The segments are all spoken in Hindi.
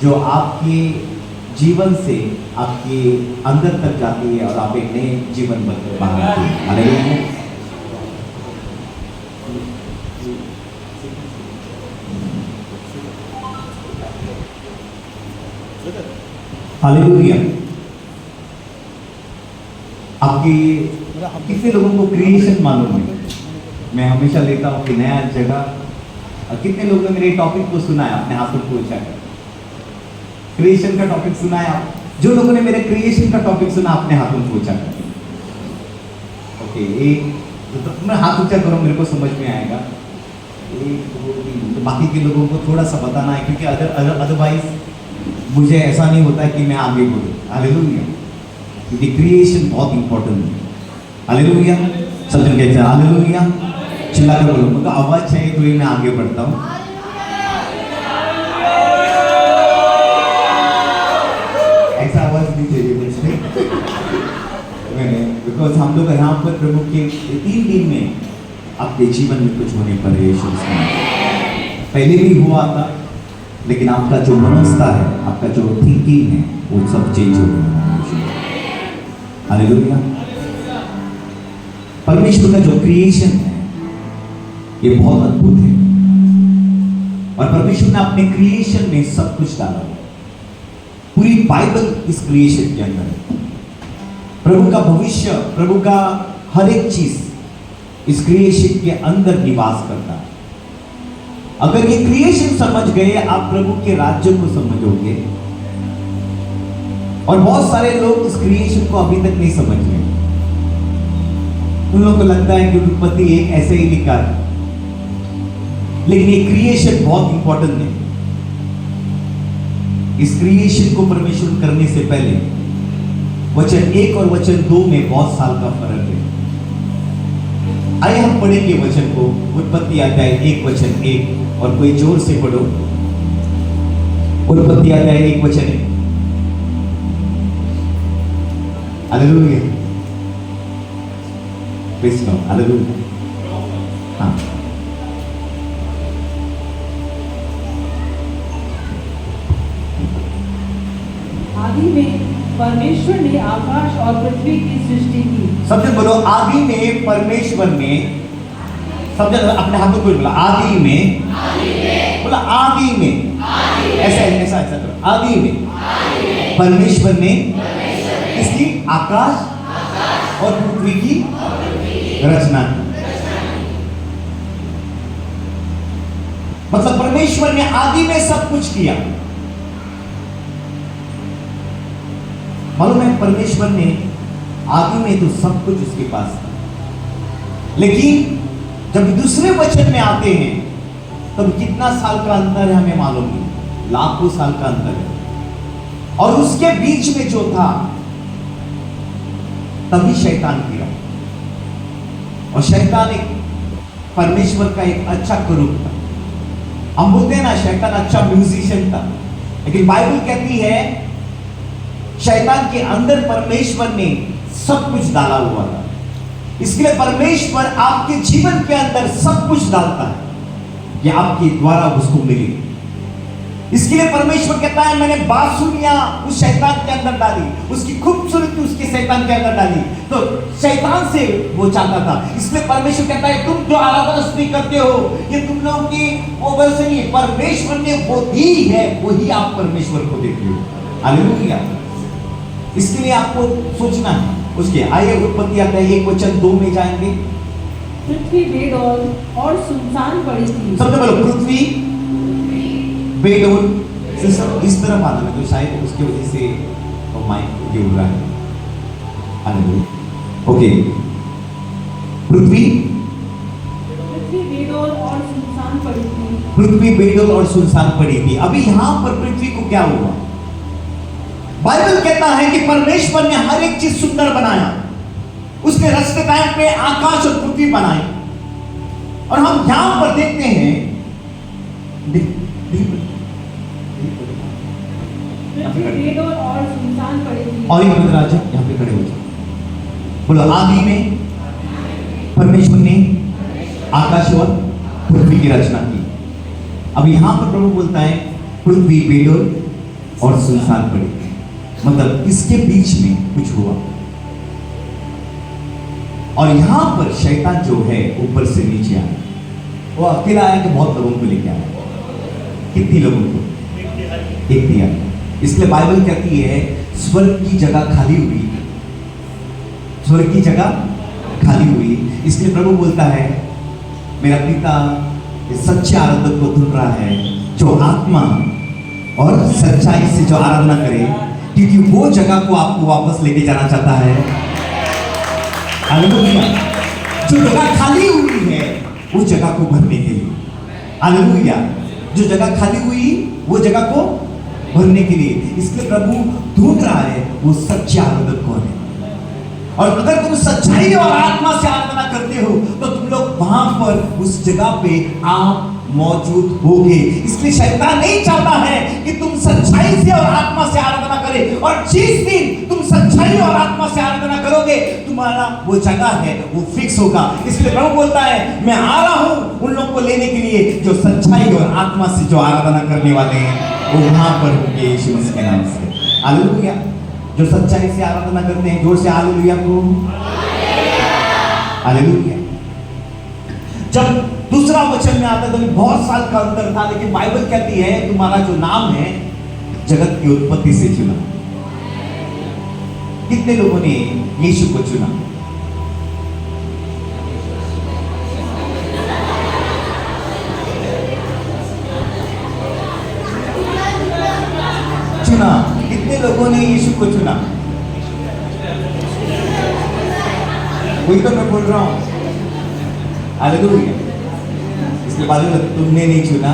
जो आपके जीवन से आपके अंदर तक जाती है और आप एक नए जीवन बनाती है। हालेलुया। हालेलुया। आपकी कितने लोगों को क्रिएशन मालूम है? मैं हमेशा लेता हूँ कि नया जगह। कितने लोगों ने मेरे टॉपिक को सुना है? अपने हाथों को ऊंचा कर। क्रिएशन का टॉपिक सुना है आप? जो लोगों ने मेरे क्रिएशन का टॉपिक सुना अपने हाथों को ऊंचा कर। ओके, एक तो मैं हाथ ऊंचा करो, मेरे को समझ में आएगा। एक दो तीन। तो बाकी के लोगों को थोड़ा सा बताना है, क्योंकि अदरवाइज मुझे ऐसा नहीं होता है कि मैं आगे बढ़ूं। हालेलुया। क्योंकि क्रिएशन बहुत इंपॉर्टेंट है। हालेलुया। सब जन कहते हैं हालेलुया। चिल्ला कर बोलो, मुझे आवाज चाहिए तो ही मैं आगे बढ़ता हूँ। ऐसा आवाज नहीं चाहिए मुझे। मैंने बिकॉज हम लोग यहाँ पर प्रभु के 3 दिन में आपके जीवन में कुछ होने पर यीशु पहले भी हुआ था, लेकिन आपका जो मनोस्था है, आपका जो थिंकिंग है, वो सब चेंज हो गया। हालेलुया। परमेश्वर का जो क्रिएशन है ये बहुत अद्भुत है, और परमेश्वर ने अपने क्रिएशन में सब कुछ डाला है। पूरी बाइबल इस क्रिएशन के अंदर है। प्रभु का भविष्य, प्रभु का हर एक चीज इस क्रिएशन के अंदर निवास करता है। अगर ये क्रिएशन समझ गए, आप प्रभु के राज्य को समझोगे। और बहुत सारे लोग इस क्रिएशन को अभी तक नहीं समझ रहे। उन लोगों को लगता है कि उत्पत्ति एक ऐसे ही लिखा है, लेकिन ये क्रिएशन बहुत इंपॉर्टेंट है। इस क्रिएशन को परमेश्वर करने से पहले वचन 1 और वचन 2 में बहुत साल का फर्क है। आइए हम पढ़ेंगे वचन को। उत्पत्ति अध्याय 1 वचन 1, और कोई जोर से पढ़ो। उत्पत्ति अध्याय 1 वचन 1। हालेलुया। Praise God. हालेलुया। हाँ, आदि में परमेश्वर ने आकाश और पृथ्वी की सृष्टि की। सबसे बोलो, आदि में परमेश्वर ने। सबसे अपने हाथों को बोला, आदि में। बोला आदि में। ऐसा ऐसा ऐसा करो, आदि में परमेश्वर ने इसकी आकाश और पृथ्वी की रचना की। मतलब परमेश्वर ने आदि में सब कुछ किया। मालूम है, परमेश्वर ने आदि में तो सब कुछ उसके पास था, लेकिन जब दूसरे वचन में आते हैं तब कितना साल का अंतर है हमें मालूम नहीं। लाखों साल का अंतर है। और उसके बीच में जो था, तभी शैतान गिरा। और शैतान एक परमेश्वर का एक अच्छा करूप था। हम बोलते हैं ना, शैतान अच्छा म्यूजिशियन था, लेकिन बाइबल कहती है शैतान के अंदर परमेश्वर ने सब कुछ डाला हुआ था। इसलिए परमेश्वर आपके जीवन के अंदर सब कुछ डालता है, ये आपके द्वारा उसको मिले। इसके लिए परमेश्वर कहता है, मैंने बांसुरियां उस शैतान के अंदर डाली, उसकी खूबसूरती उसके शैतान के अंदर डाली, तो शैतान से वो चाहता था। इसलिए परमेश्वर कहता है, तुम जो आराधना स्तुति करते हो, ये तुम लोगों की वो वैसे नहीं, परमेश्वर ने वो दी है, वही आप परमेश्वर को देखते हो। हालेलुया। इसके लिए आपको सोचना है। उसके आइए उत्पत्ति अध्याय 1 वचन 2 में जाएंगे। पृथ्वी बेडौल और सुनसान पड़ी थी। सबसे बोलो, पृथ्वी बेडौल। इस तरह मालूम है, तो शायद उसकी वजह से वो माइक गिर रहा है। हालेलुया। ओके, पृथ्वी बेडौल और सुनसान पड़ी थी। पृथ्वी बेडौल और सुनसान पड़ी थी। अभी यहां पर पृथ्वी को क्या हुआ? बाइबल कहता है कि परमेश्वर ने हर एक चीज सुंदर बनाया। उसने रस्ते टाइम पे आकाश और पृथ्वी बनाई। और हम यहां पर देखते हैं, बेडौल और सुनसान पड़ी थी। और एक राजा यहां पे खड़े हो जाओ। बोलो, आदि में परमेश्वर ने आकाश और पृथ्वी की रचना की। अब यहां पर प्रभु बोलता है पृथ्वी बेडौल और सुनसान पड़ी। मतलब इसके बीच में कुछ हुआ। और यहां पर शैतान जो है ऊपर से नीचे आया। वो अकेला आया कि बहुत लोगों को लेके आया? कितनी लोगों को? एक दिया। इसलिए बाइबल कहती है स्वर्ग की जगह खाली हुई, स्वर्ग की जगह खाली हुई। इसलिए प्रभु बोलता है मेरा पिता इस सच्चे आराधक को ढूंढ रहा है, जो आत्मा और सच्चाई से जो आराधना करे, क्योंकि वो जगह को आपको वापस लेके जाना चाहता है। हालेलुया। जो जगह खाली हुई है वो जगह को भरने के लिए। हालेलुया। जो जगह खाली हुई वो जगह को भरने के लिए। इसलिए प्रभु ढूंढ रहा है वो सच्चे आराधक कौन है। और अगर तुम सच्चाई और आत्मा से आराधना करते हो तो तुम लोग वहां पर उस जगह पे आप मौजूद होगे। इसलिए शैतान नहीं चाहता है कि तुम सच्चाई से और आत्मा से आराधना करें। और जिस दिन तुम सच्चाई और आत्मा से आराधना करोगे तुम्हारा वो जगह है वो फिक्स होगा। इसलिए प्रभु बोलता है मैं आ रहा हूं उन लोगों को लेने के लिए जो सच्चाई और आत्मा से जो आराधना करने वाले हैं वो वहां पर होंगे यीशु मसीह के नाम से। हालेलुया। जो सच्चाई से आराधना करते हैं जोर से हालेलुया को। हालेलुया। जब दूसरा वचन में आता है तो बहुत साल का अंतर था, लेकिन बाइबल कहती है तुम्हारा जो नाम है जगत की उत्पत्ति से चुना। कितने लोगों ने यीशु को चुना? चुना। कितने लोगों ने यीशु को चुना? वही तो मैं बोल रहा हूं। हालेलुया। इसके बाद तुमने नहीं चुना,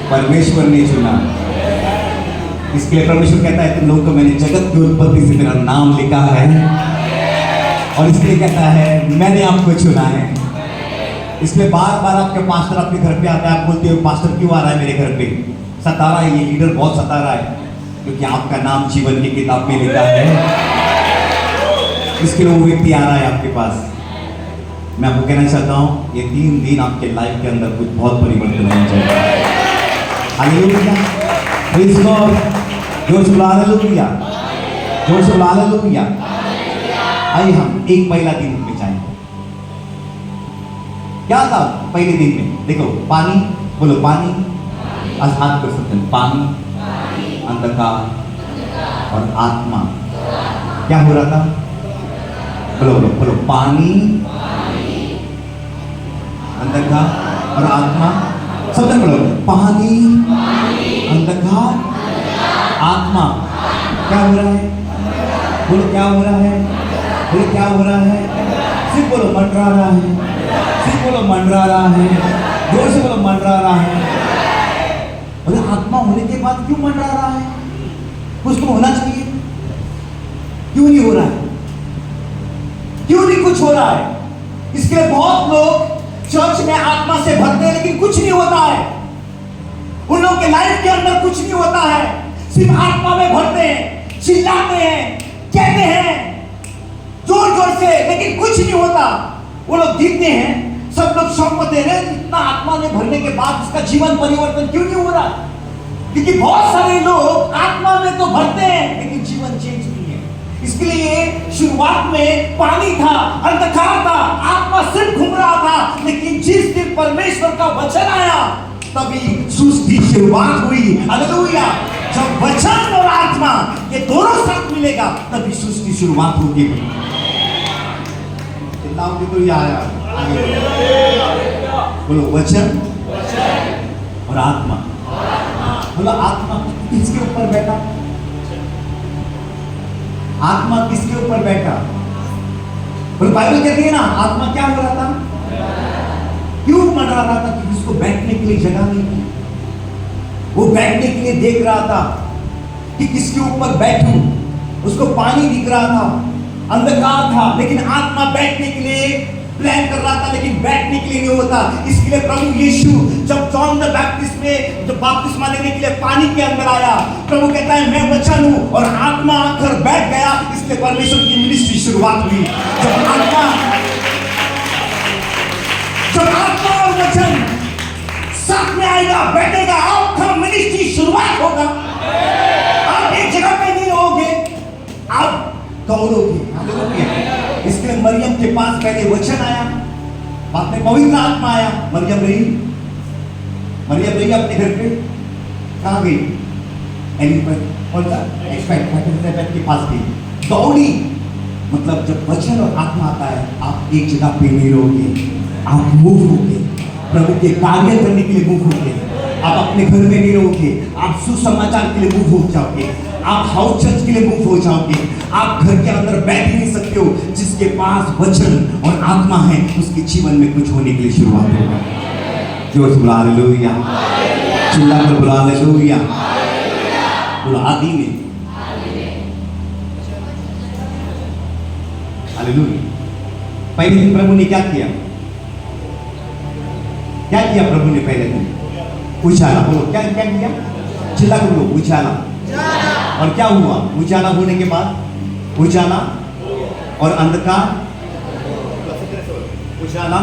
परमेश्वर ने चुना। इसके लिए परमेश्वर कहता है तुम लोगों को मैंने जगत की उत्पत्ति से मेरा नाम लिखा है। और इसलिए कहता है मैंने आपको चुना है। इसलिए बार बार आपके पास्टर आपके घर पे आता है, आप बोलते हो पास्टर क्यों आ रहा है मेरे घर पे? सता रहा है, ये लीडर बहुत सता रहा है, क्योंकि आपका नाम जीवन की किताब में लिखा है। इसके लिए वो व्यक्ति आ रहा है आपके पास। मैं आपको कहना चाहता हूं ये 3 दिन आपके लाइफ के अंदर कुछ बहुत परिवर्तन होना चाहिए। हालेलुया। Praise God. जोर से बोलो हालेलुया। जोर से बोलो हालेलुया। आइए हम एक पहला दिन में जाएंगे। क्या था पहले दिन में? देखो पानी, बोलो पानी। आज हाथ कर सकते हैं। पानी, अंधकार और आत्मा। क्या हो रहा था? बोलो बोलो बोलो। पानी, अंधकार और आत्मा। सबसे बोलो पानी, अंधकार, आत्मा। क्या हो रहा है? बोलो क्या हो रहा है? बोलो क्या हो रहा है? सिर्फ बोलो मंडरा रहा है। सिर्फ बोलो मंडरा रहा है। जोर से बोलो मंडरा रहा है। बोले आत्मा होने के बाद क्यों मंडरा रहा है? कुछ तो होना चाहिए। क्यों नहीं हो रहा है? क्यों नहीं कुछ हो रहा है? इसके लिए बहुत लोग चर्च में आत्मा से भरते हैं लेकिन कुछ नहीं होता है। उन लोगों के लाइफ के अंदर कुछ नहीं होता है। सिर्फ आत्मा में भरते हैं, चिल्लाते हैं, कहते हैं जोर जोर से, लेकिन कुछ नहीं होता। वो लोग जीतते हैं, सब लोग शौक होते हैं इतना आत्मा में भरने के बाद उसका जीवन परिवर्तन क्यों नहीं हो रहा? क्योंकि बहुत सारे लोग आत्मा में तो भरते हैं लेकिन जीवन चेंज नहीं है। इसके लिए शुरुआत में पानी था, अंधकार था, आत्मा सिर्फ घूम रहा था, लेकिन जिस दिन परमेश्वर का वचन आया तभी सृष्टि शुरुआत हुई। हालेलुया। जब वचन और आत्मा ये दोनों साथ मिलेगा तभी सृष्टि शुरुआत होगी। तो बोलो वचन और आत्मा। बोलो आत्मा किसके ऊपर बैठा? आत्मा किसके ऊपर बैठा? बोलो बाइबल कहती है ना आत्मा क्या हो रहा था? क्यों मंडरा रहा था? क्योंकि उसको बैठने के लिए जगह नहीं थी। वो बैठने के लिए देख रहा था कि किसके ऊपर बैठूं। उसको पानी दिख रहा था, अंधकार था, लेकिन आत्मा बैठने के लिए प्लान कर रहा था, लेकिन बैठने के लिए नहीं होता। इसके लिए प्रभु यीशु जब जॉन द बैप्टिस्ट में जब बपतिस्मा लेने के लिए पानी के अंदर आया, प्रभु कहता है मैं वचन हूं, और आत्मा आकर बैठ गया। इसलिए परमेश्वर की मिनिस्ट्री शुरुआत हुई। जब आत्मा और वचन साथ में आएगा, बैठेगा, आपका मिनिस्ट्री शुरू शुरुआत होगा। आप एक जगह पे नहीं रहोगे, आप दौड़ोगे। हालेलुया। इसके लिए मरियम के पास पहले वचन आया, बाद में पवित्र आत्मा आया। मरियम रही अपने घर पे। कहाँ गई? एक्सपेक्ट के पास गई, दौड़ी। मतलब जब वचन और आत्मा आता है, आप एक जगह पे नहीं रहोगे, आप मूव होगे, प्रभु के कार्य करने के लिए मूव होगे। आप अपने घर में नहीं रहोगे, आप सुसमाचार के लिए मूव हो जाओगे, आप हाउस चर्च के लिए मूव हो जाओगे। आप घर के अंदर बैठ ही नहीं सकते हो। जिसके पास वचन और आत्मा है, उसके जीवन में कुछ होने के लिए शुरुआत होगा। जोर से बोला हालेलुया, चिल्लाकर बोला हालेलुया। बोला आदि में हालेलुया। पहले दिन प्रभु ने क्या किया? क्या किया प्रभु ने पहले दिन? उजाला। बोलो क्या क्या किया? चिल्लाकर बोलो उजाला। और क्या हुआ? उजाला होने के बाद उजाला और अंधकार, उजाला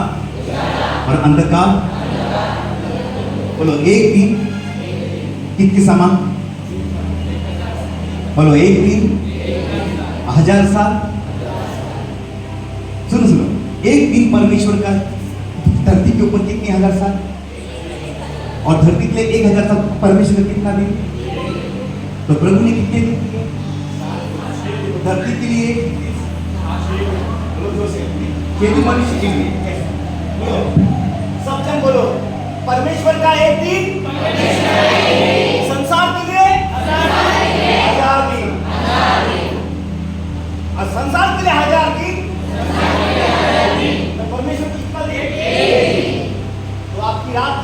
और अंधकार। बोलो एक दिन कितने समान? बोलो एक दिन 1000 साल। सुनो सुनो, एक दिन परमेश्वर का धरती के ऊपर कितने 1000 साल, और धरती के लिए 1000 साल। परमेश्वर का कितना दिन? तो प्रभु ने कितने दिन दिए? धरती के लिए मनुष्य के लिए। सब जन बोलो, परमेश्वर का एक दिन, संसार के लिए 1000 दिन, और संसार के लिए 1000 दिन। तो परमेश्वर कितना दिन? तो आपकी रात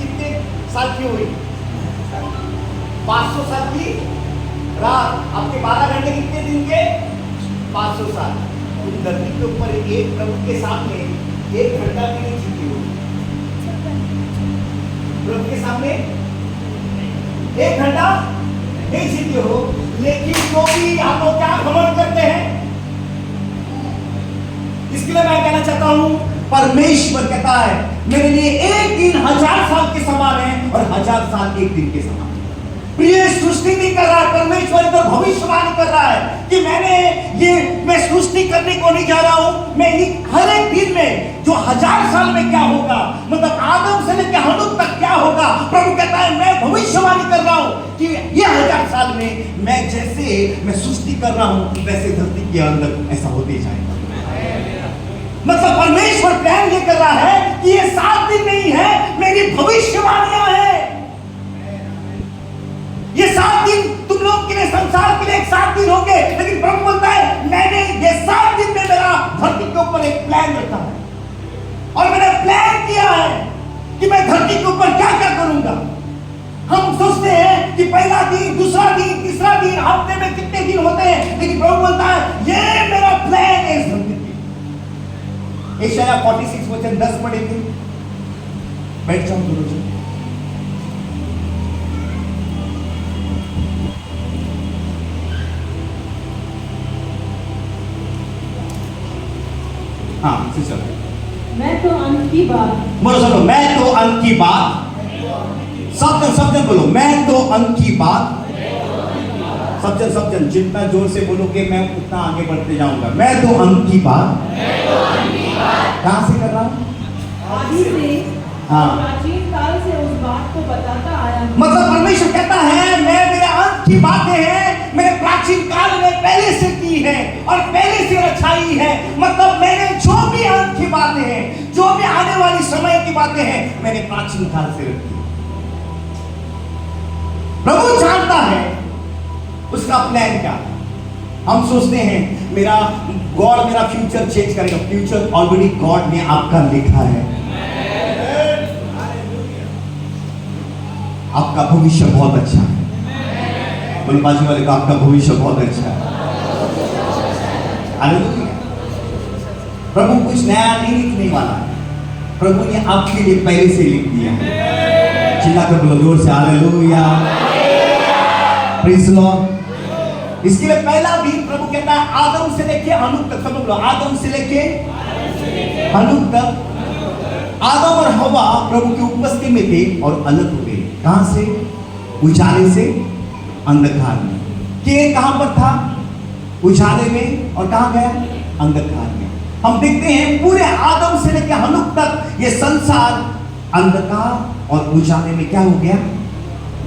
कितने साल की हुई? 500 साल की रात। आपके 12 घंटे कितने दिन के? 500 साल। तुम धरती के ऊपर एक प्रभु के सामने 1 घंटा भी नहीं जीती हो। प्रभु के सामने 1 घंटा नहीं जीते हो, लेकिन तो भी हम लोग क्या घमंड करते हैं? इसके लिए मैं कहना चाहता हूं, परमेश्वर कहता है मेरे लिए एक दिन 1000 साल के समान है और 1000 साल एक दिन के समान। प्रिय सृष्टि नहीं कर रहा है, परमेश्वर तो भविष्यवाणी कर रहा है कि मैं सृष्टि करने को नहीं जा रहा हूं। मैं हर एक दिन में जो 1000 साल में क्या होगा, मतलब आदम से लेकर हनूक तक क्या होगा, प्रभु कहता है मैं भविष्यवाणी कर रहा हूं कि ये 1000 साल में मैं सृष्टि कर रहा हूं, वैसे धरती के अंदर ऐसा होते जाएगा। मतलब परमेश्वर प्लान ये कर रहा है कि ये 7 दिन नहीं है, मेरी भविष्यवाणियां हैं। ये 7 दिन तुम लोग के लिए, संसार के लिए 7 दिन होंगे, लेकिन प्रभु बोलता है मैंने ये 7 दिन में मेरा धरती के ऊपर एक प्लान रखा है, और मैंने प्लान किया है कि मैं धरती के ऊपर क्या क्या करूंगा। हम सोचते हैं कि पहला दिन, दूसरा दिन, तीसरा दिन, हफ्ते में कितने दिन होते हैं, लेकिन प्रभु बोलता है ये मेरा प्लान है इस धरती। यशायाह 46 वचन 10 पढ़ेंगे। बैठ जाओ दोनों जन। हाँ सिस्टर, मैं तो अंत की बात, बोलो सुनो, मैं तो अंत की बात। सब जन बोलो, मैं तो अंत की बात। सब जन जितना जोर से बोलोगे मैं उतना आगे बढ़ते जाऊंगा। मैं तो अंत की बात। कहां से कर रहा हूं? आदि से, हाँ, प्राचीन काल से उस बात को बताता आया हूं। मतलब परमेश्वर कहता है मैं मेरे अंत की बातें हैं, मैंने प्राचीन काल में पहले से की है और पहले से रचाई है। मतलब मैंने जो भी अंत की बातें हैं, जो भी आने वाली समय की बातें हैं, मैंने प्राचीन काल से रखी। प्रभु जानता है उसका प्लान क्या। हम सोचते हैं गॉड मेरा फ्यूचर चेंज करेगा। फ्यूचर ऑलरेडी गॉड ने आपका लिखा है। आपका भविष्य बहुत अच्छा है। बोलो बाजू वाले का, आपका भविष्य बहुत अच्छा है। हालेलुया। प्रभु कुछ नया नहीं लिखने वाला है, प्रभु ने आपके लिए पहले से लिख दिया है। चिल्लाकर बोलो जोर से हालेलुया, प्रेज़ लॉर्ड। इसके लिए पहला दिन प्रभु कहता है आदम से लेके हनूक तक। सब लोग आदम से लेके हनूक तक आदम और हवा प्रभु की उपस्थिति में थे और अलग हो गए। कहां से? उजाले से अंधकार में। केन कहां पर था? उजाले में। और कहां गया? अंधकार में। हम देखते हैं पूरे आदम से लेकर हनूक तक ये संसार अंधकार और उजाले में क्या हो गया?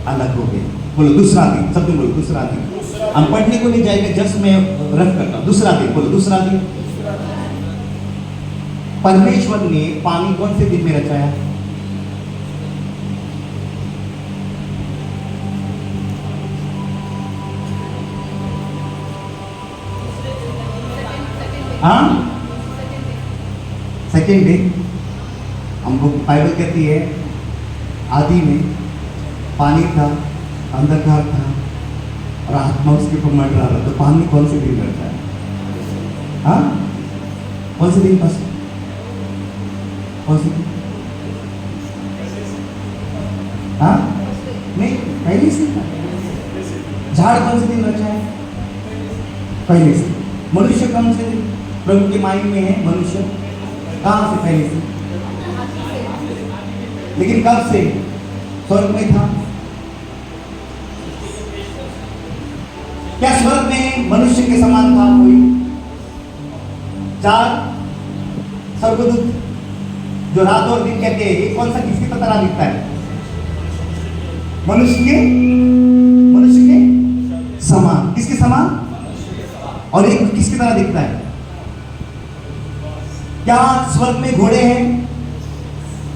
अलग हो गया। बोलो दूसरा दिन, सब बोलो दूसरा दिन। हम पढ़ने को नहीं जाएंगे, जस्ट मैं रफ करता हूं। दूसरा दिन, बोलो दूसरा दिन। परमेश्वर ने पानी कौन से दिन में रचाया? हाँ, सेकेंड डे। हमको बाइबल कहती है आदि में पानी था, अंधकार था और आत्मा उसके ऊपर मंडरा रहा। तो पानी कौन से दिन रहता है? हाँ, कौन से दिन? बस कौन से दिन? हाँ, नहीं, पहले से था। झाड़ कौन से दिन रचा है? पहले से। मनुष्य कौन से दिन प्रभु के माइंड में है? मनुष्य कहां से? पहले से। लेकिन कब से? स्वर्ग में था। क्या स्वर्ग में मनुष्य के समान था कोई? 4 स्वर्गदूत जो रात और दिन कहते हैं, ये कौन सा किसकी तरह दिखता है? मनुष्य के समान। किसके समान? और एक किसकी तरह दिखता है? क्या स्वर्ग में घोड़े हैं?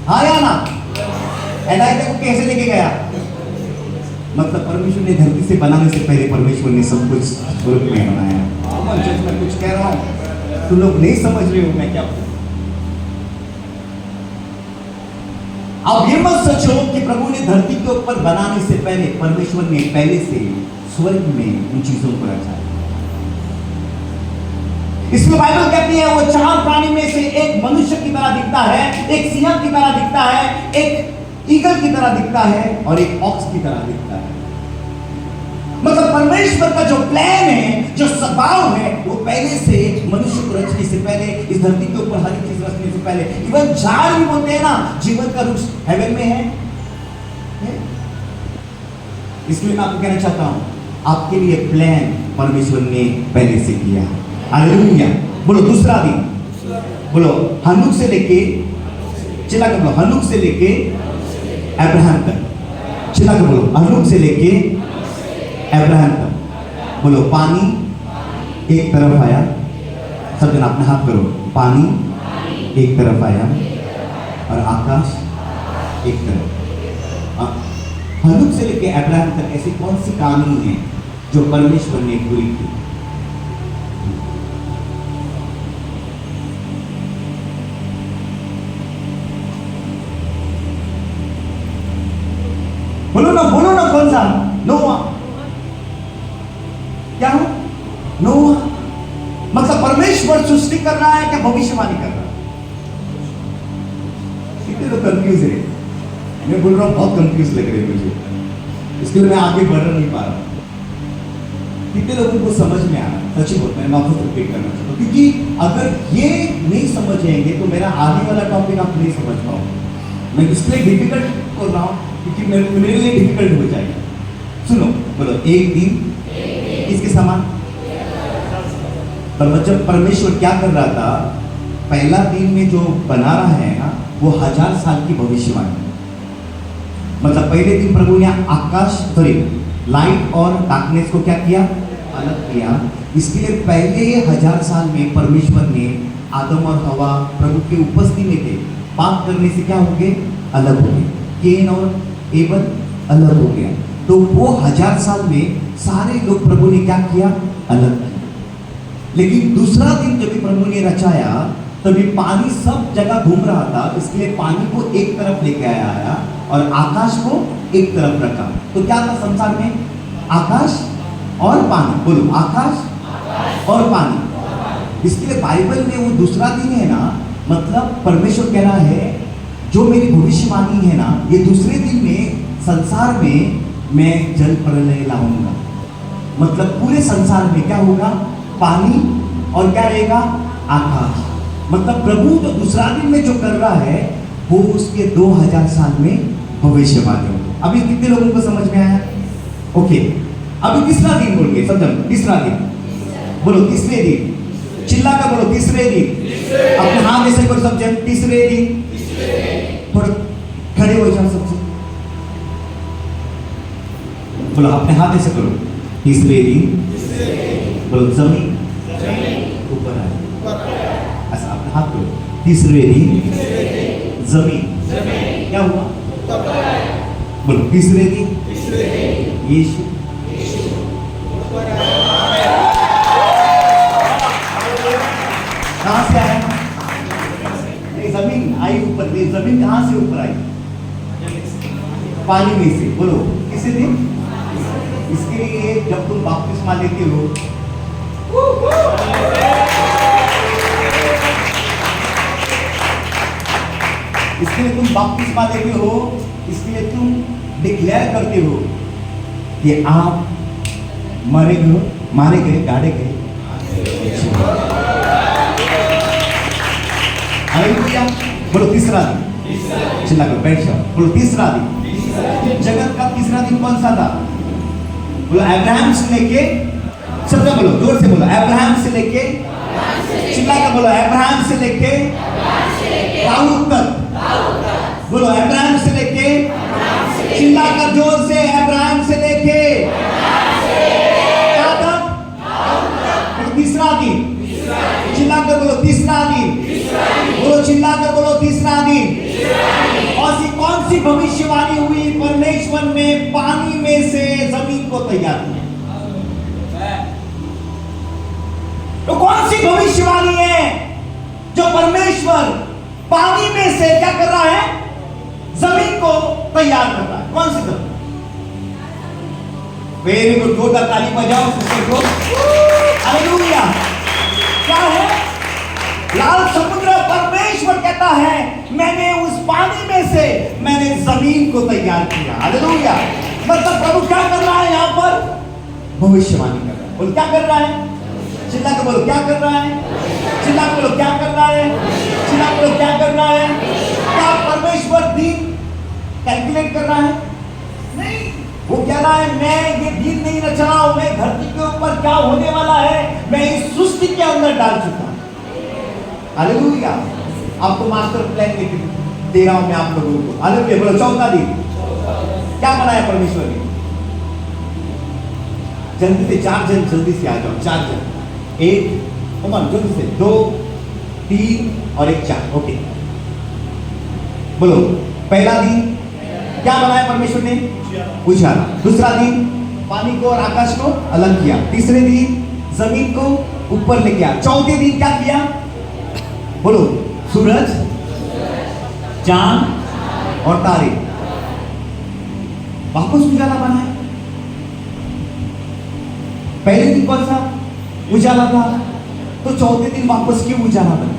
हाँ या ना? एलाइजा को कैसे लेके गया? मतलब परमेश्वर ने धरती से बनाने से पहले परमेश्वर ने सब कुछ स्वर्ग में बनाया। मैं कुछ कह रहा हूं, तुम लोग नहीं समझ रहे हो मैं क्या बोल। अब ये मत सोचो कि प्रभु ने धरती के ऊपर बनाने से पहले परमेश्वर ने पहले से स्वर्ग में उन चीजों को रचा है। इसमें बाइबल कहती है वो 4 प्राणी में से एक मनुष्य की तरह दिखता है, एक सिंह की तरह दिखता है, एक ईगल की तरह दिखता है और एक ऑक्स की तरह दिखता है। मतलब परमेश्वर का जो प्लान है, जो स्वभाव है, वो पहले से मनुष्य को रचने से पहले, इस धरती के ऊपर हर एक चीज रचने से पहले, इवन झाड़ भी बोलते हैं ना, जीवन का वृक्ष हेवन में है। इसलिए मैं आपको कहना चाहता हूं, आपके लिए प्लान परमेश्वर ने पहले से किया। हालेलुया। बोलो दूसरा दिन। बोलो हनूक से लेके, चिल्ला के बोलो, हनूक से लेके अब्राहम तक। चिल्ला के बोलो, हनूक से लेके अब्राहम तक। बोलो पानी एक तरफ आया। सब जन अपने हाथ करो। पानी एक तरफ आया और आकाश एक तरफ। हनूक से लेके अब्राहम तक ऐसी कौन सी कहानी है जो परमेश्वर ने पूरी की? बोलो ना कौन सा? नोआ। क्या हो? नोआ। मतलब परमेश्वर सृष्टि कर रहा है क्या भविष्यवाणी कर रहा है? कितने लोग कंफ्यूज है? मैं बोल रहा हूं बहुत कंफ्यूज लग रहे हैं मुझे, इसके लिए मैं आगे बढ़ नहीं पा रहा। कितने लोगों को समझ में आ रहा है? सच्ची बोल, मैं वापस रिपीट करना चाहता हूं, क्योंकि अगर ये नहीं समझेंगे तो मेरा आगे वाला टॉपिक आप नहीं समझ पाओगे। मैं इसलिए डिफिकल्ट कर रहा हूं क्योंकि मेरे लिए डिफिकल्ट हो जाएगा। सुनो, बोलो एक दिन किसके समान? पर जब परमेश्वर क्या कर रहा था, पहला दिन में जो बना रहा है ना, वो 1000 साल की भविष्यवाणी। मतलब पहले दिन प्रभु ने आकाश, लाइट और डार्कनेस को क्या किया? अलग किया। इसके लिए पहले 1000 साल में परमेश्वर ने आदम और हवा प्रभु के उपस्थिति में थे, पाप करने से क्या हो गए? अलग हो गए। केन और एबल अलग हो गया। तो वो 1000 साल में सारे लोग प्रभु ने क्या किया? अलग किया। लेकिन दूसरा दिन जब प्रभु ने रचाया तभी पानी सब जगह घूम रहा था, इसलिए पानी को एक तरफ लेके आया और आकाश को एक तरफ रखा। तो क्या था संसार में? आकाश और पानी। बोलो आकाश और पानी। इसके लिए बाइबल में वो दूसरा दिन है ना, मतलब परमेश्वर कह रहा है जो मेरी भविष्यवाणी है ना, ये दूसरे दिन में संसार में मैं जल प्रलय लाऊंगा। मतलब पूरे संसार में क्या होगा? पानी और क्या रहेगा? आकाश। मतलब प्रभु जो दूसरा दिन में जो कर रहा है वो उसके 2000 साल में भविष्यवाणी होगी। अभी कितने लोगों को समझ में आया? ओके, अभी तीसरा दिन बोलिए सब जन, तीसरा दिन बोलो, तीसरे दिन, चिल्ला कर बोलो, तीसरे दिन। अपने हाथ ऐसे करो सब जन, तीसरे दिन। थोड़े खड़े हो जाओ सबसे, बोलो अपने हाथ ऐसे करो, तीसरे दिन बोलो जमीन ऊपर आए, ऐसा अपने हाथ करो, तीसरे दिन जमीन क्या हुआ? बोलो तीसरे दिन यीशु कहां से आया? नहीं, जमीन आई ऊपर, नहीं जमीन कहां से ऊपर आई? पानी में से। बोलो किसी दिन, इसके लिए जब तुम बपतिस्मा लेते हो, इसके लिए तुम बपतिस्मा लेते हो, इसके लिए तुम डिक्लेयर करते हो कि आप मारे गए, गाड़े गए। हालेलुया। बोलो तीसरा दिन, चिल्ला कर बैठ जाओ, बोलो तीसरा दिन। जगत का तीसरा दिन कौन सा था? बोलो अब्राहम से लेके, सब बोलो जोर से बोलो, अब्राहम से लेके, चिल्ला कर बोलो, अब्राहम से लेके दाऊद तक। बोलो अब्राहम से लेके, चिल्ला कर जोर से, अब्राहम से लेके क्या तक? बोलो तीसरा दिन, चिल्ला कर बोलो तीसरा दिन, बोलो चिल्ला कर बोलो तीसरा दिन। और कौन सी भविष्यवाणी हुई? परमेश्वर ने पानी में से जमीन को तैयार किया। तो कौन सी भविष्यवाणी है जो परमेश्वर पानी में से क्या कर रहा है? जमीन को तैयार कर रहा है। कौन सी जमीन? वेरी गुड, जोरदार ताली बजाओ सिस्टर को। हालेलुया। क्या है? लाल समुद्र। परमेश्वर कहता है मैंने उस पानी में से मैंने जमीन को तैयार किया। हालेलुया। मतलब प्रभु क्या कर रहा है यहाँ पर? भविष्यवाणी कर रहा है। बोल क्या कर रहा है? चिल्ला के बोलो क्या कर रहा है? चिल्ला के बोलो क्या कर रहा है? चिल्ला के बोलो क्या कर रहा है? क्या परमेश्वर दिन कैलकुलेट कर रहा है? नहीं, वो कह रहा है मैं ये दिन नहीं रच रहा हूं, मैं धरती के ऊपर क्या होने वाला है मैं इस सृष्टि के अंदर डाल चुका हूं। हालेलुया। आपको मास्टर प्लान दे रहा हूं मैं आप लोगों को। हालेलुया। बोलो चौथा दिन क्या बनाया परमेश्वर ने? जल्दी से 4 जन जल्दी से आ जाओ, 4 जन, 1 कमान जल्दी से, 2 3 और 1 4। ओके, बोलो पहला दिन क्या बनाया परमेश्वर ने? उजाला। दूसरा दिन पानी को और आकाश को अलग किया। तीसरे दिन जमीन को ऊपर लेके आया। चौथे दिन क्या किया? बोलो सूरज, चांद और तारे, वापस उजाला बनाया। पहले दिन कौन सा उजाला था? तो चौथे दिन वापस क्यों उजाला बना?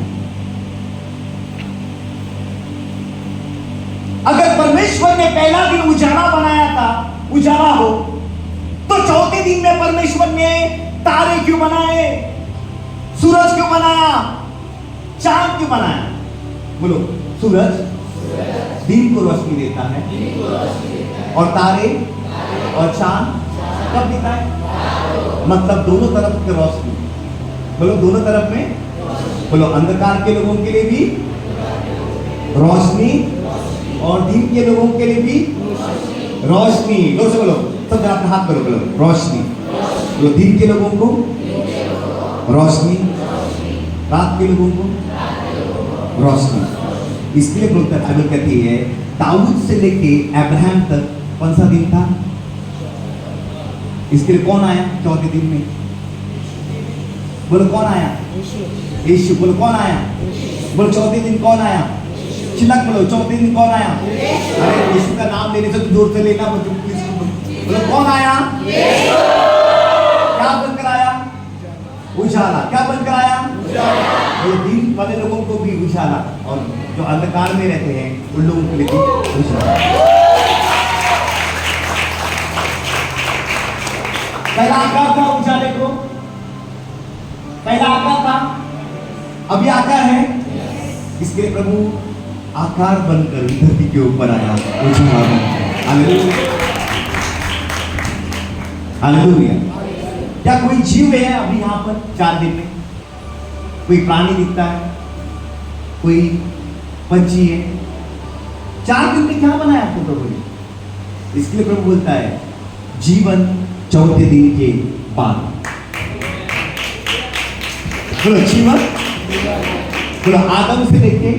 अगर परमेश्वर ने पहला दिन उजाला बनाया था, उजाला हो, तो चौथे दिन में परमेश्वर ने तारे क्यों बनाए? सूरज क्यों बनाया? चांद क्यों बनाया? बोलो सूरज दिन को रोशनी देता है और तारे और चांद कब दिखता है? मतलब दोनों तरफ की रोशनी। बोलो दोनों तरफ में। बोलो अंधकार के लोगों के लिए भी रोशनी और दिन के लोगों के लिए भी रोशनी। जोर से बोलो, सब जरा अपना हाथ करो, बोलो रोशनी। बोलो दिन के लोगों को रोशनी, रात के लोगों को रोशनी। इसके लिए बोलता बाइबल कहती है दाऊद से लेके अब्राहम तक कौन सा दिन था? इसके लिए कौन आया चौथे दिन में? बोलो कौन आया? यीशु। बोलो कौन आया? बोलो चौथे दिन कौन आया? चिल्ला बोलो चौथे दिन कौन आया? अरे यीशु का नाम लेने से तो दूर से लेना। बोलो कौन आया? क्या बनकर आया? उजाला। क्या बनकर आया? बोलो दिन वाले लोगों को भी उजाला और जो अंधकार में रहते हैं उन लोगों के लिए भी उजाला। पहला आकार था उजाले को, पहला आकार था, अभी आकार है। इसके लिए प्रभु आकार बनकर धरती के ऊपर आया। Hallelujah, hallelujah. क्या कोई जीव है अभी यहाँ पर 4 दिन में? कोई प्राणी दिखता है? कोई पंछी है? 4 दिन में क्या बनाया आपको प्रभु ने? इसके लिए प्रभु बोलता है जीवन चौथे दिन के बाद। बोलो जीवन, बोलो आदम से लेके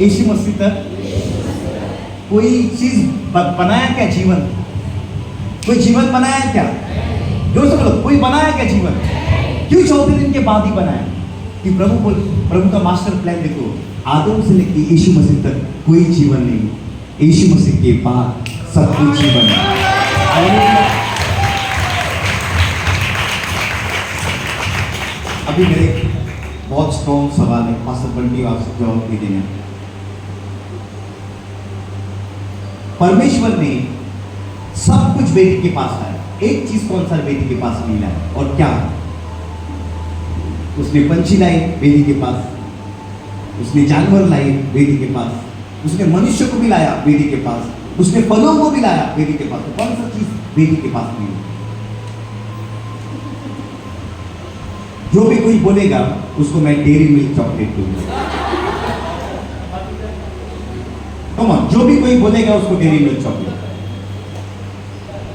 यीशु मसीह तक कोई चीज बनाया क्या? जीवन, कोई जीवन बनाया क्या? जोर से बोलो, कोई बनाया क्या जीवन? क्यों चौथे दिन के बाद ही बनाया? कि प्रभु का मास्टर प्लान देखो, आदम से लेके यीशु मसीह तक कोई जीवन नहीं, यीशु मसीह के बाद सब कुछ जीवन है। अभी मेरे बहुत स्ट्रॉन्ग सवाल है, पास्टर बंटी आपसे जवाब दे देना। परमेश्वर ने सब कुछ बेटी के पास लाया, एक चीज कौन सा बेटी के पास नहीं लाया? और क्या? उसने पंछी लाई बेटी के पास, उसने जानवर लाए बेटी के पास, उसने मनुष्य को भी लाया बेटी के पास, उसने फलों को भी लाया बेटी के पास। तो कौन सा चीज बेटी के पास नहीं? जो भी कोई बोलेगा उसको मैं डेयरी मिल्क चॉकलेट दूंगा। कम ऑन, जो भी कोई बोलेगा उसको डेयरी मिल्क चॉकलेट।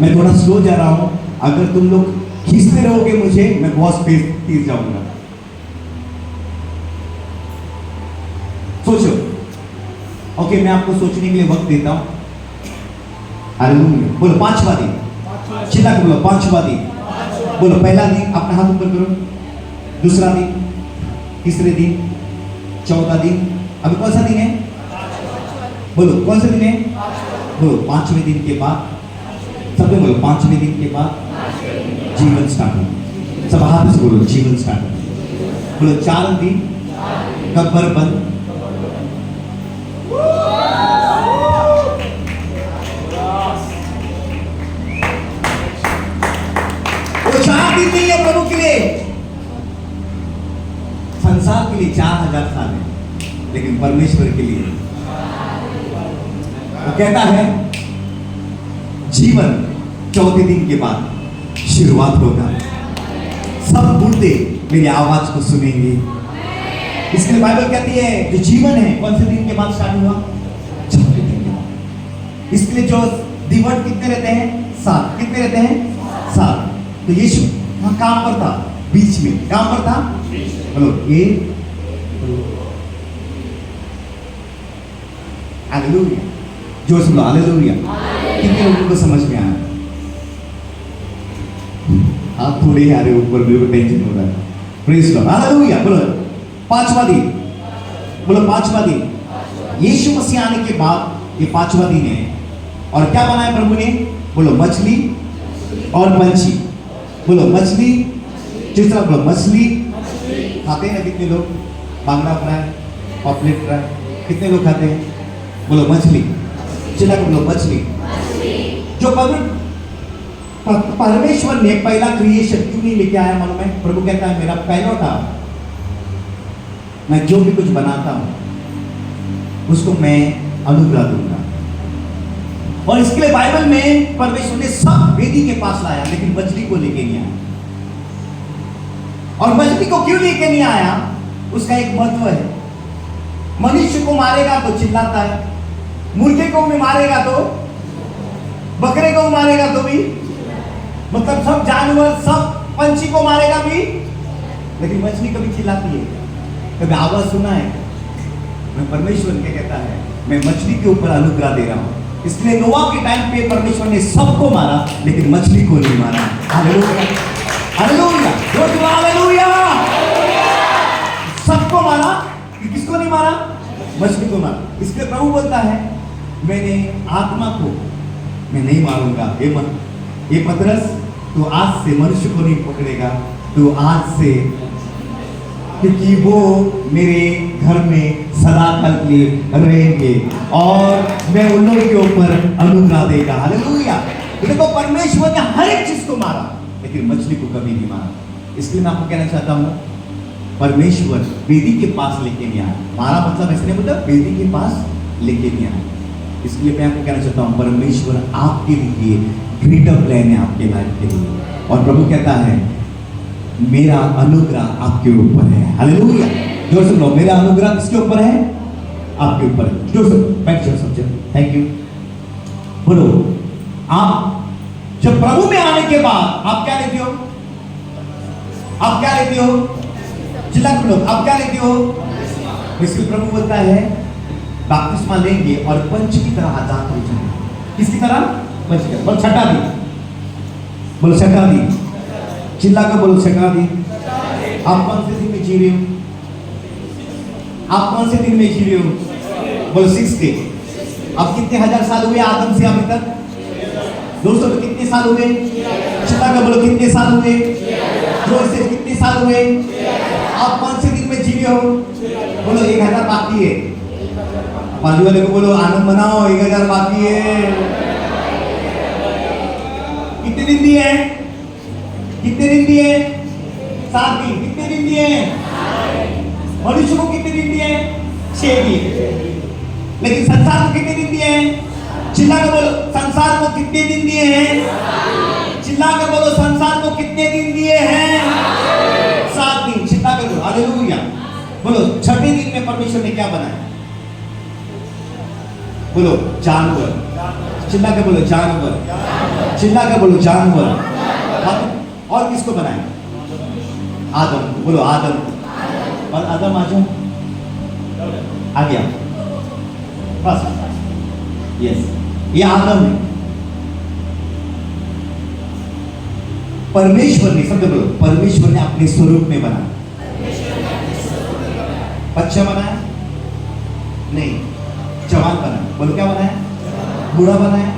मैं थोड़ा स्लो जा रहा हूं, अगर तुम लोग खींचते रहोगे मुझे, मैं बहुत तेज जाऊंगा। सोचो, ओके, मैं आपको सोचने के लिए वक्त देता हूं। हालेलुया, बोलो 5वां दिन, चिल्ला के बोलो 5वां दिन। बोलो पहला दिन, अपना हाथ ऊपर करो। दूसरा दिन, तीसरे दिन, चौथा दिन, अभी कौन सा दिन है? बोलो कौन सा दिन है? बोलो 5वें दिन के बाद, सब लोग बोलो 5वें दिन के बाद जीवन स्टार्ट हो। सब हाथ से बोलो जीवन स्टार्ट हो। बोलो 4 दिन कब्र बंद, वो 4 दिन नहीं है प्रभु के लिए, संसार के लिए 4000 साल है, लेकिन परमेश्वर के लिए वो कहता है जीवन चौथे दिन के बाद शुरुआत होगा। सब मुर्दे मेरी आवाज को सुनेंगे। इसलिए बाइबल कहती है जो जीवन है कौन से दिन के बाद स्टार्ट हुआ? चौथे दिन के बाद। इसलिए जो दिवट कितने रहते हैं? 7। कितने रहते हैं? 7। तो यीशु वहां काम पर था, बीच में काम पर था। बोलो 1 2, हालेलुया, जोर से बोलो हालेलुया। कितने लोगों को समझ में आया? आप थोड़े आ रहे ऊपर, मेरे को टेंशन हो रहा है। Praise Lord, hallelujah. बोलो 5वां दिन, बोलो 5वां दिन। यीशु मसीह आने के बाद ये 5वां दिन है। और क्या बनाया प्रभु ने? बोलो मछली और पंछी। बोलो मछली, जिस तरह बोलो मछली खाते हैं ना कितने लोग? बांगड़ा फ्राई, पॉपलेट फ्राई, कितने लोग खाते हैं? बोलो मछली, चिल्ला के बोलो मछली। जो परमेश्वर ने पहला क्रिएशन क्यों नहीं लेके आया मालूम है? प्रभु कहता है मेरा पहला था, मैं जो भी कुछ बनाता हूं उसको मैं अनुग्रह दूंगा। और इसके लिए बाइबल में परमेश्वर ने सब वेदी के पास लाया, लेकिन मछली को लेके नहीं आया। और मछली को क्यों लेके नहीं आया? उसका एक महत्व है। मनुष्य को मारेगा तो चिल्लाता है, मुर्गे को भी मारेगा तो, बकरे को मारेगा तो भी, मतलब सब जानवर, सब पंछी को मारेगा भी, लेकिन मछली कभी चिल्लाती है? कभी आवाज सुना है? मैं परमेश्वर क्या कहता है, मैं मछली के ऊपर अनुग्रह दे रहा हूं। इसलिए नोआ के टाइम पे परमेश्वर ने सबको मारा, लेकिन मछली को नहीं मारा। Hallelujah, hallelujah, hallelujah. सबको मारा, किसको नहीं मारा? मछली को मारा। इसलिए प्रभु बोलता है मैंने आत्मा को मैं नहीं मारूंगा। ये पतरस, तो आज से मनुष्य को नहीं पकड़ेगा, तो आज से, क्योंकि वो मेरे घर में सदा काल के लिए रहेंगे और मैं उन लोगों के ऊपर अनुग्रह देगा। हालेलुया। देखो परमेश्वर ने हर एक चीज को मारा, लेकिन मछली को कभी नहीं मारा। इसलिए मैं आपको कहना चाहता हूं, परमेश्वर वेदी के पास लेके नहीं आया। मारा मतलब ऐसे नहीं, मतलब वेदी के पास लेके नहीं आया। इसलिए मैं आपको कहना चाहता हूँ, परमेश्वर आपके लिए ग्रेटर प्लान है आपके लाइफ के लिए। और प्रभु कहता है मेरा अनुग्रह आपके ऊपर है। हालेलुया। जोर से बोलो, मेरा अनुग्रह किसके ऊपर है? आपके ऊपर है। जोर से बैठ जाओ सब जन। Thank you. बोलो, आप जब प्रभु में आने के बाद आप क्या लेते हो? आप क्या लेते हो? चिल्ला के बोलो, आप क्या लेते हो? इसलिए प्रभु बोलता है बपतिस्मा लेंगे और पंच की तरह आजाद हो जाएंगे। किसकी तरह? पंच की तरह। बोलो छठा दिन, बोलो छठा दिन, चिल्ला कर बोलो छठा दिन। आप कौन से दिन में जी रहे हो? आप कौन से दिन में जी रहे हो? बोलो 6 डे। अब कितने हजार साल हुए आदम से अभी तक? दोस्तों कितने साल हुए? चिल्ला कर बोलो कितने साल हुए? जोर से कितने साल हुए? आप कौन से दिन में जी रहे हो? बोलो 1000 बाकी है। बाजू वाले को बोलो आनंद मनाओ, 1000 बाकी है। कितने दिन दिए हैं? कितने दिन दिए? 7 दिन। कितने दिन दिए? मनुष्य को कितने दिन दिए? 6 दिन। लेकिन संसार को कितने दिन दिए हैं? चिल्ला कर बोलो, संसार को कितने दिन दिए हैं? चिल्ला कर बोलो, संसार को कितने दिन दिए हैं? 7 दिन। चिल्ला कर बोलो हालेलुया। बोलो छठे दिन में परमेश्वर ने क्या बनाया? बोलो जानवर। चिल्ला कर बोलो जानवर। चिल्ला कर बोलो जानवर। और किसको बनाया? आदम। बोलो आदम। और आदम आ जाओ, आ गया बस। यस, ये आदम है। परमेश्वर ने, समझो बोलो, परमेश्वर ने अपने स्वरूप में बनाया। बच्चा बनाया नहीं, जवान बनाया। बोलो क्या बनाया? बूढ़ा बनाया?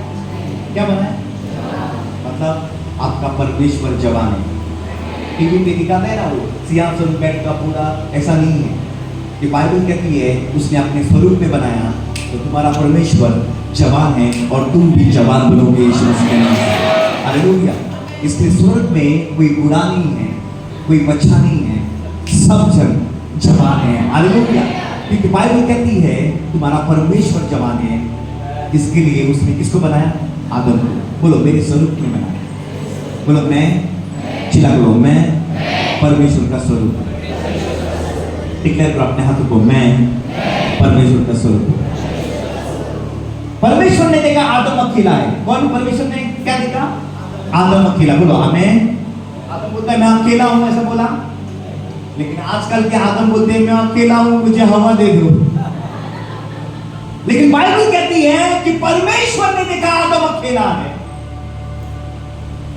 क्या बनाया? मतलब आपका परमेश्वर जवान है। टीवी पे दिखाता है ना वो सिंहासन बैठ का पूरा, ऐसा नहीं है। ये बाइबल कहती है उसने अपने स्वरूप में बनाया, तो तुम्हारा परमेश्वर जवान है और तुम भी जवान बनोगे यीशु मसीह के नाम से। हालेलुया। इसलिए स्वर्ग में कोई बूढ़ा नहीं है, कोई बच्चा नहीं है, सब जन जवान है। हालेलुया। क्योंकि बाइबल कहती है तुम्हारा परमेश्वर जवान है, इसके लिए उसने किसको बनाया? आदम को। बोलो मेरे स्वरूप में बनाया। बोलो मैं, चिल्ला करो मैं परमेश्वर का स्वरूप हूं। डिक्लेयर करो अपने हाथों को, मैं परमेश्वर का स्वरूप हूं। परमेश्वर ने देखा आदम अकेला है। कौन? परमेश्वर ने क्या देखा? आदम अकेला। बोलो आमीन। आदम बोलता है मैं अकेला हूं, ऐसा बोला। लेकिन आजकल के आदम बोलते हैं मैं अकेला हूं, मुझे हवा दे दो। लेकिन बाइबल कहती है कि परमेश्वर ने देखा आदम अकेला है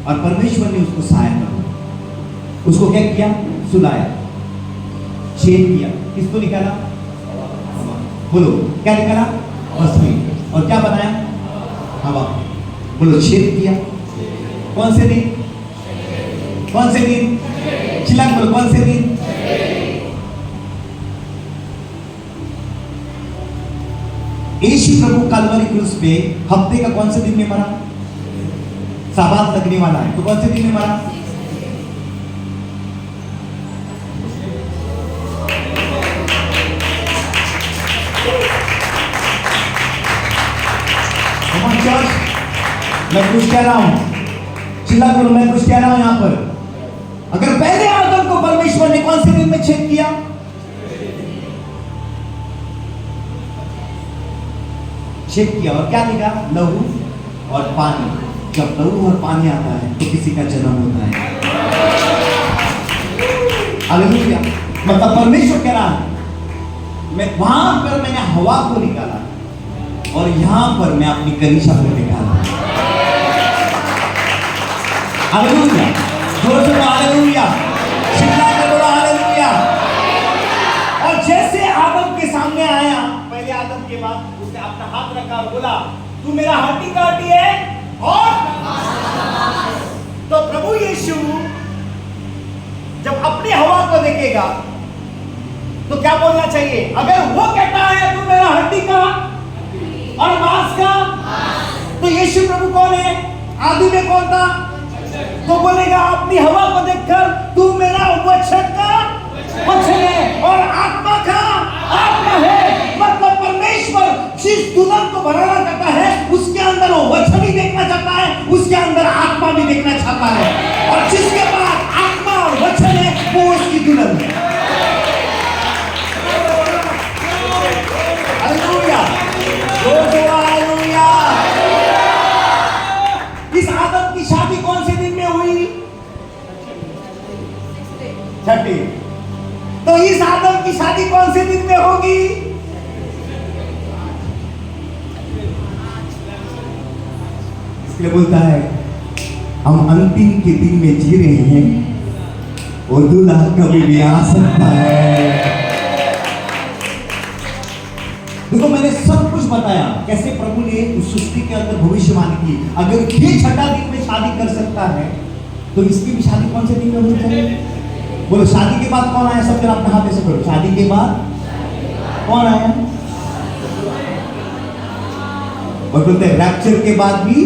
और परमेश्वर ने उसको सहायता दी। उसको क्या किया? सुलाया, छेद किया। किसको निकाला? बोलो क्या निकाला? मछली। और क्या बनाया? हवा। बोलो छेद किया। कौन से दिन? कौन से दिन? चिल्ला बोलो कौन से दिन? यीशु प्रभु कलवरी क्रूस पे हफ्ते का कौन से दिन में मरा? साबात लगने वाला है, तो कौन से दिन में मरा? मैं कुछ कह रहा हूं, चिल्ला करो मैं कुछ कह रहा हूं यहां पर। अगर पहले आदम को परमेश्वर ने कौन से दिन में छेद किया? छेद किया और क्या दिखा? लहू और पानी। जब लहू और पानी आता है तो किसी का जन्म होता है। हालेलुया। मतलब परमेश्वर कह रहा है मैं वहां पर मैंने हवा को निकाला और यहां पर मैं अपनी कलीसिया को निकाला। हालेलुया। जोर से हालेलुया। चिल्ला कर बोलो हालेलुया। और जैसे आदम के सामने आया, पहले आदम के बाद उसने अपना हाथ रखा और बोला तू मेरा हड्डी का हड्डी है और तो प्रभु यीशु जब अपनी हवा को देखेगा तो क्या बोलना चाहिए? अगर वो कहता है तू मेरा हड्डी का और मांस का, तो यीशु प्रभु कौन है? आदि में कौन था? तो बोलेगा अपनी हवा को देखकर तू मेरा वचन का वचन है और आत्मा का आत्मा है। मतलब परमेश्वर जिस दुल्हन को बनाना चाहता है उसके अंदर वो वचन भी देखना चाहता है, उसके अंदर आत्मा भी देखना चाहता है, और जिसके पास आत्मा और वचन है वो उसकी दुल्हन है। Hallelujah, hallelujah. इस आदम की शादी कौन से दिन में हुई? छठे। तो इस आदम की शादी कौन से दिन में होगी? इसलिए बोलता है हम अंतिम के दिन में जी रहे हैं, वो दूल्हा कभी भी आ सकता है। देखो मैंने सब कुछ बताया कैसे प्रभु ने उस सृष्टि के अंदर भविष्यवाणी की। अगर ये छठा दिन में शादी कर सकता है तो इसकी भी शादी कौन से दिन में होनी चाहिए? बोलो शादी के बाद कौन आया? सब जन अपने हाथ ऐसे करो, शादी के बाद कौन आया? और बोलते हैं रैप्चर के बाद भी